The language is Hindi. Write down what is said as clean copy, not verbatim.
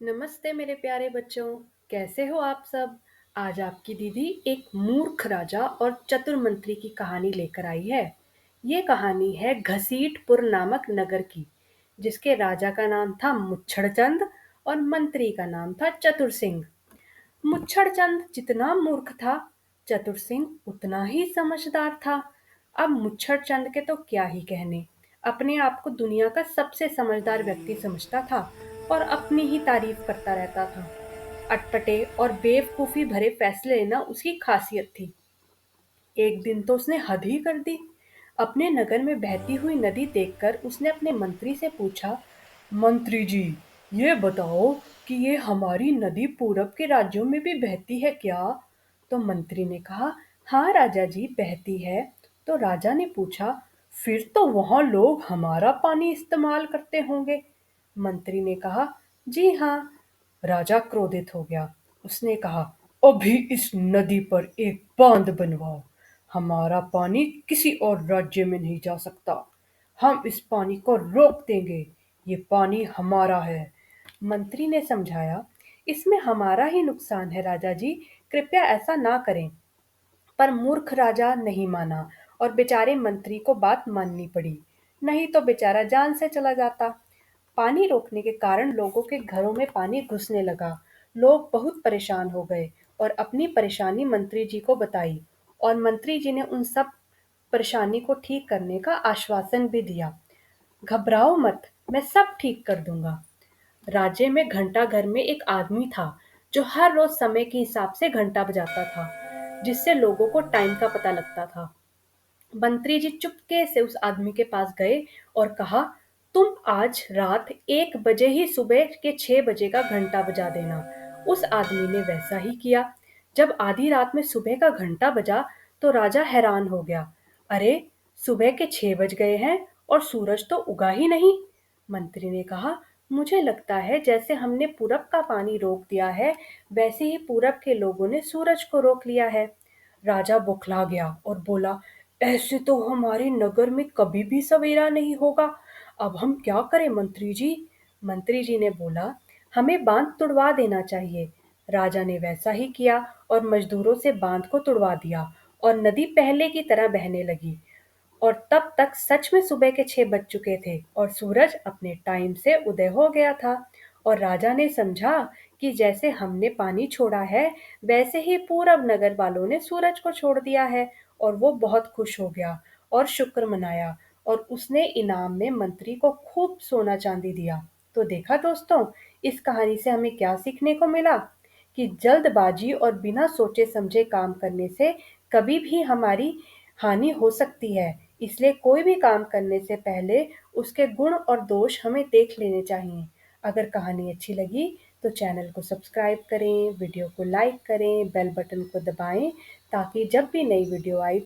नमस्ते मेरे प्यारे बच्चों। कैसे हो आप सब। आज आपकी दीदी एक मूर्ख राजा और चतुर मंत्री की कहानी लेकर आई है। ये कहानी है घसीटपुर नामक नगर की, जिसके राजा का नाम था मुच्छड़चंद और मंत्री का नाम था चतुर सिंह। मुच्छड़चंद जितना मूर्ख था, चतुर सिंह उतना ही समझदार था। अब मुच्छड़चंद के तो क्या ही कहने, अपने आप को दुनिया का सबसे समझदार व्यक्ति समझता था और अपनी ही तारीफ करता रहता था। अटपटे और बेवकूफी भरे फैसले लेना उसकी खासियत थी। एक दिन तो उसने हद ही कर दी। अपने नगर में बहती हुई नदी देखकर उसने अपने मंत्री से पूछा, मंत्री जी, ये बताओ कि ये हमारी नदी पूरब के राज्यों में भी बहती है क्या? तो मंत्री ने कहा, हाँ राजा जी, बहती है। तो राजा ने पूछा, फिर तो वहां लोग हमारा पानी इस्तेमाल करते होंगे। मंत्री ने कहा, जी हाँ। राजा क्रोधित हो गया। उसने कहा, अभी इस नदी पर एक बांध बनवाओ। हमारा पानी किसी और राज्य में नहीं जा सकता। हम इस पानी को रोक देंगे। ये पानी हमारा है। मंत्री ने समझाया, इसमें हमारा ही नुकसान है राजा जी, कृपया ऐसा ना करें। पर मूर्ख राजा नहीं माना और बेचारे मंत्री को बात माननी पड़ी। नहीं तो बेचारा जान से चला जाता। पानी रोकने के कारण लोगों के घरों में पानी घुसने लगा। लोग बहुत परेशान हो गए और अपनी परेशानी मंत्री जी को बताई। और मंत्री जी ने उन सब परेशानी को ठीक करने का आश्वासन भी दिया। घबराओ मत, मैं सब ठीक कर दूंगा। राज्य में घंटा घर में एक आदमी था, जो हर रोज समय के हिसाब से घंटा बजाता था, जिससे लोगों को टाइम का पता लगता था। मंत्री जी चुपके से उस आदमी के पास गए और कहा, तुम आज रात 1 बजे ही सुबह के 6 बजे का घंटा बजा देना। उस आदमी ने वैसा ही किया। जब आधी रात में सुबह का घंटा बजा तो राजा हैरान हो गया। अरे, सुबह के 6 बज गए हैं और सूरज तो उगा ही नहीं। मंत्री ने कहा, मुझे लगता है जैसे हमने पूरब का पानी रोक दिया है, वैसे ही पूरब के लोगों ने सूरज को रोक लिया है। राजा बौखला गया और बोला, ऐसे तो हमारे नगर में कभी भी सवेरा नहीं होगा। अब हम क्या करें मंत्री जी? मंत्री जी ने बोला, हमें बांध तुड़वा देना चाहिए। राजा ने वैसा ही किया और मजदूरों से बांध को तुड़वा दिया और नदी पहले की तरह बहने लगी। और तब तक सच में सुबह के 6 बज चुके थे और सूरज अपने टाइम से उदय हो गया था। और राजा ने समझा कि जैसे हमने पानी छोड़ा है, वैसे ही पूरब नगर वालों ने सूरज को छोड़ दिया है। और वो बहुत खुश हो गया और शुक्र मनाया। और उसने इनाम में मंत्री को खूब सोना चांदी दिया। तो देखा दोस्तों, इस कहानी से हमें क्या सीखने को मिला कि जल्दबाजी और बिना सोचे समझे काम करने से कभी भी हमारी हानि हो सकती है। इसलिए कोई भी काम करने से पहले उसके गुण और दोष हमें देख लेने चाहिए। अगर कहानी अच्छी लगी तो चैनल को सब्सक्राइब करें, वीडियो को लाइक करें, बेल बटन को दबाएं, ताकि जब भी नई वीडियो आए